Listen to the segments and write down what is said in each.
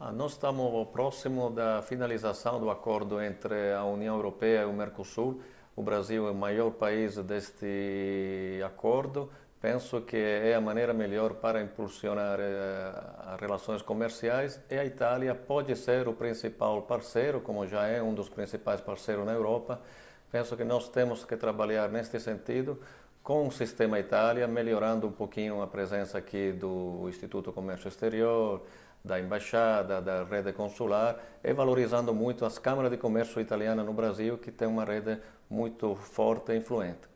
Nós estamos próximo da finalização do acordo entre a União Europeia e o Mercosul. O Brasil é o maior país deste acordo. Penso que é a maneira melhor para impulsionar as relações comerciais e a Itália pode ser o principal parceiro, como já é um dos principais parceiros na Europa. Penso que nós temos que trabalhar neste sentido com o Sistema Itália, melhorando um pouquinho a presença aqui do Instituto Comércio Exterior, da embaixada, da rede consular e valorizando muito as câmaras de comércio italianas no Brasil, que tem uma rede muito forte e influente.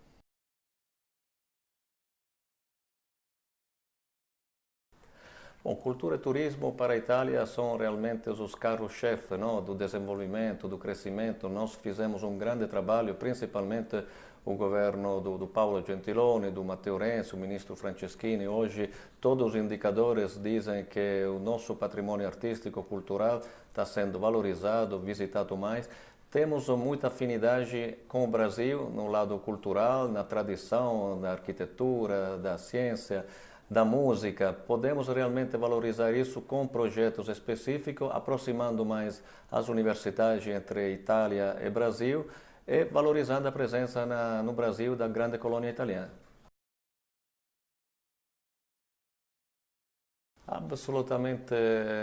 Bom, cultura e turismo para a Itália são realmente os carros-chefe, não, do desenvolvimento, do crescimento. Nós fizemos um grande trabalho, principalmente o governo do Paolo Gentiloni, do Matteo Renzi, o ministro Franceschini. Hoje todos os indicadores dizem que o nosso patrimônio artístico, cultural está sendo valorizado, visitado mais. Temos muita afinidade com o Brasil no lado cultural, na tradição, da arquitetura, da ciência, da música. Podemos realmente valorizar isso com projetos específicos, aproximando mais as universidades entre Itália e Brasil e valorizando a presença no Brasil da grande colônia italiana. Absolutamente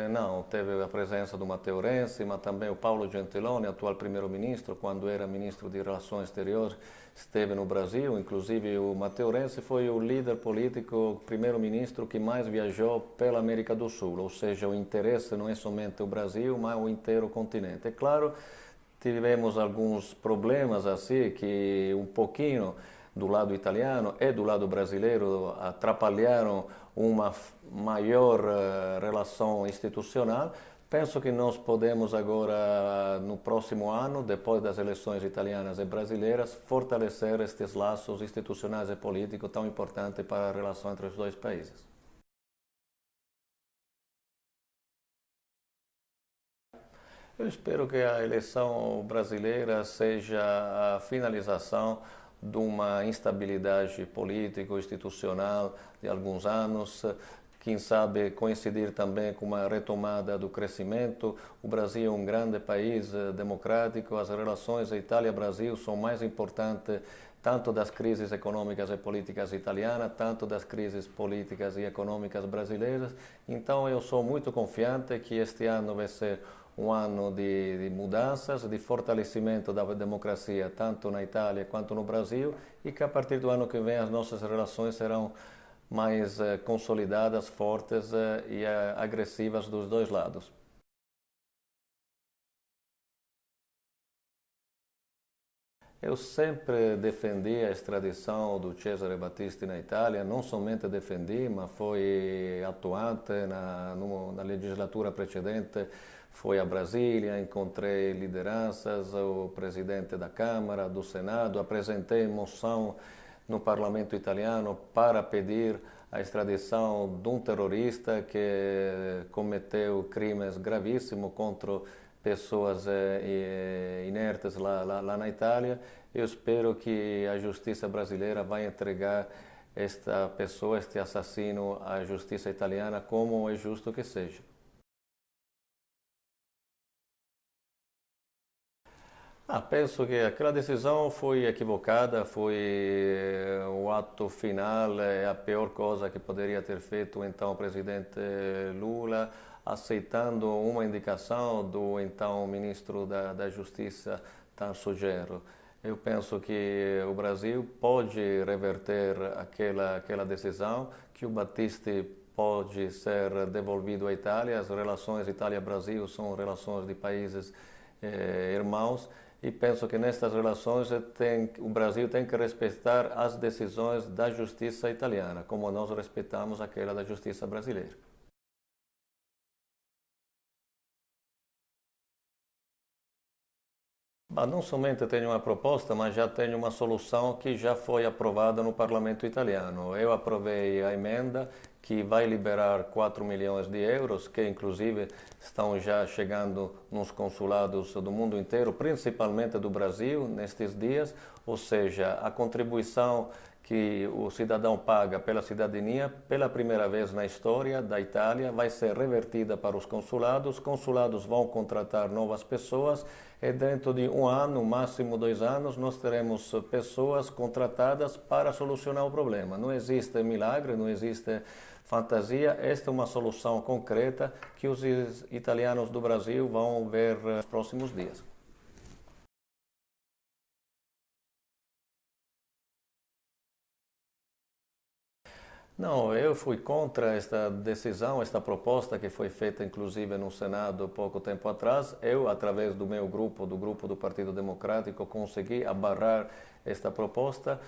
não. Teve a presença do Matteo Renzi, mas também o Paolo Gentiloni, atual primeiro-ministro, quando era ministro de Relações Exteriores, esteve no Brasil. Inclusive, o Matteo Renzi foi o líder político, primeiro-ministro que mais viajou pela América do Sul. Ou seja, o interesse não é somente o Brasil, mas o inteiro continente. É claro, tivemos alguns problemas assim que um pouquinho do lado italiano e do lado brasileiro atrapalharam uma maior relação institucional. Penso que nós podemos agora, no próximo ano, depois das eleições italianas e brasileiras, fortalecer estes laços institucionais e políticos tão importantes para a relação entre os dois países. Eu espero que a eleição brasileira seja a finalização de uma instabilidade político-institucional de alguns anos, quem sabe coincidir também com uma retomada do crescimento. O Brasil é um grande país democrático, as relações Itália-Brasil são mais importantes tanto das crises econômicas e políticas italianas, tanto das crises políticas e econômicas brasileiras. Então eu sou muito confiante que este ano vai ser um ano de mudanças, de fortalecimento da democracia, tanto na Itália quanto no Brasil, e que a partir do ano que vem as nossas relações serão mais consolidadas, fortes e agressivas dos dois lados. Eu sempre defendi a extradição do Cesare Battisti na Itália, não somente defendi, mas fui atuante na legislatura precedente, fui a Brasília, encontrei lideranças, o presidente da Câmara, do Senado, apresentei moção no parlamento italiano para pedir a extradição de um terrorista que cometeu crimes gravíssimos contra pessoas inertes lá na Itália. Eu espero que a justiça brasileira vai entregar esta pessoa, este assassino, à justiça italiana, como é justo que seja. Penso que aquela decisão foi equivocada, foi o ato final, é a pior coisa que poderia ter feito então o presidente Lula, aceitando uma indicação do então ministro da Justiça, Tarso Genro. Eu penso que o Brasil pode reverter aquela decisão, que o Battisti pode ser devolvido à Itália. As relações Itália-Brasil são relações de países irmãos e penso que nestas relações o Brasil tem que respeitar as decisões da justiça italiana, como nós respeitamos aquela da justiça brasileira. Não somente tenho uma proposta, mas já tenho uma solução que já foi aprovada no parlamento italiano. Eu aprovei a emenda que vai liberar 4 milhões de euros, que inclusive estão já chegando nos consulados do mundo inteiro, principalmente do Brasil, nestes dias, ou seja, a contribuição que o cidadão paga pela cidadania, pela primeira vez na história da Itália, vai ser revertida para os consulados vão contratar novas pessoas e dentro de um ano, máximo 2 anos, nós teremos pessoas contratadas para solucionar o problema. Não existe milagre, não existe fantasia, esta é uma solução concreta que os italianos do Brasil vão ver nos próximos dias. Não, eu fui contra esta decisão, esta proposta que foi feita inclusive no Senado pouco tempo atrás. Eu, através do meu grupo, do grupo do Partido Democrático, consegui abarrar esta proposta.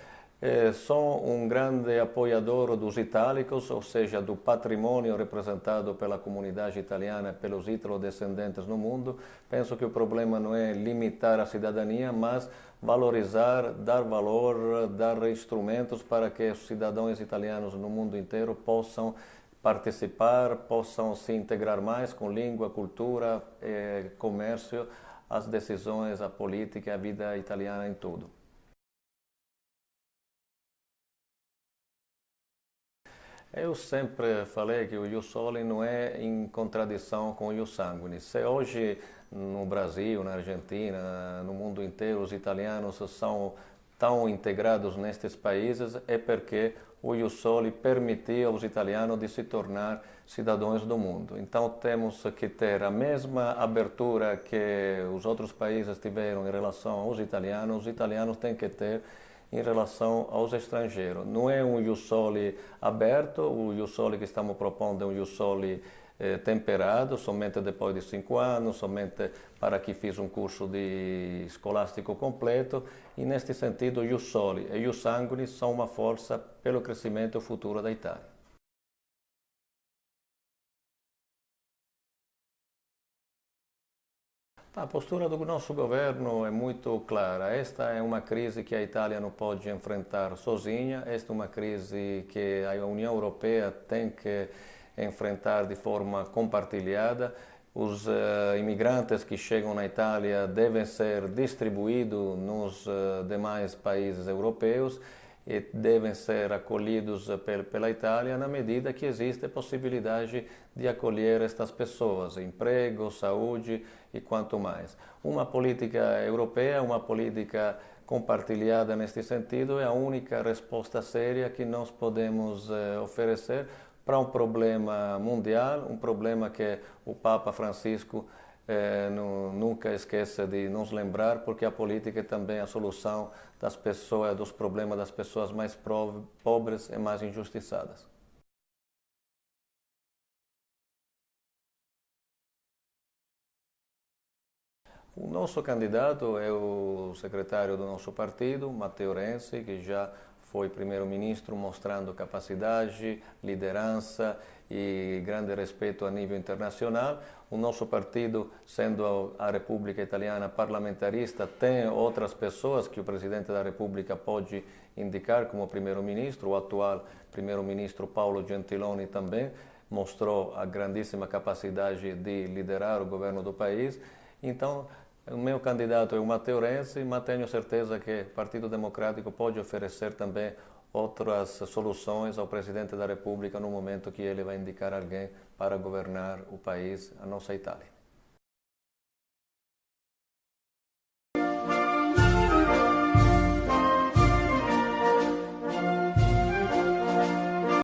Sou um grande apoiador dos itálicos, ou seja, do patrimônio representado pela comunidade italiana, pelos ítalo-descendentes no mundo. Penso que o problema não é limitar a cidadania, mas valorizar, dar valor, dar instrumentos para que os cidadãos italianos no mundo inteiro possam participar, possam se integrar mais com língua, cultura, comércio, as decisões, a política, a vida italiana em tudo. Eu sempre falei que o Ius Soli não é em contradição com o Ius Sanguinis. Se hoje no Brasil, na Argentina, no mundo inteiro, os italianos são tão integrados nestes países, é porque o Ius Soli permitia aos italianos de se tornar cidadãos do mundo. Então temos que ter a mesma abertura que os outros países tiveram em relação aos italianos, os italianos têm que ter em relação aos estrangeiros. Não é um Ius Soli aberto, o Ius Soli que estamos propondo é um Ius Soli temperado, somente depois de 5 anos, somente para que fiz um curso de escolástico completo, e neste sentido o Ius Soli e o Ius Sanguinis são uma força pelo crescimento futuro da Itália. A postura do nosso governo é muito clara. Esta é uma crise que a Itália não pode enfrentar sozinha. Esta é uma crise que a União Europeia tem que enfrentar de forma compartilhada. Os imigrantes que chegam na Itália devem ser distribuídos nos demais países europeus e devem ser acolhidos pela Itália na medida que existe a possibilidade de acolher estas pessoas, emprego, saúde e quanto mais. Uma política europeia, uma política compartilhada neste sentido é a única resposta séria que nós podemos oferecer para um problema mundial, um problema que o Papa Francisco nunca esqueça de nos lembrar, porque a política é também a solução das pessoas, dos problemas das pessoas mais pobres e mais injustiçadas. O nosso candidato é o secretário do nosso partido, Matteo Renzi, que já foi primeiro-ministro, mostrando capacidade, liderança e grande respeito a nível internacional. O nosso partido, sendo a República Italiana parlamentarista, tem outras pessoas que o Presidente da República pode indicar como primeiro-ministro. O atual primeiro-ministro Paolo Gentiloni também mostrou a grandíssima capacidade de liderar o governo do país. Então, o meu candidato é o Matteo Renzi, mas tenho certeza que o Partido Democrático pode oferecer também outras soluções ao Presidente da República no momento que ele vai indicar alguém para governar o país, a nossa Itália.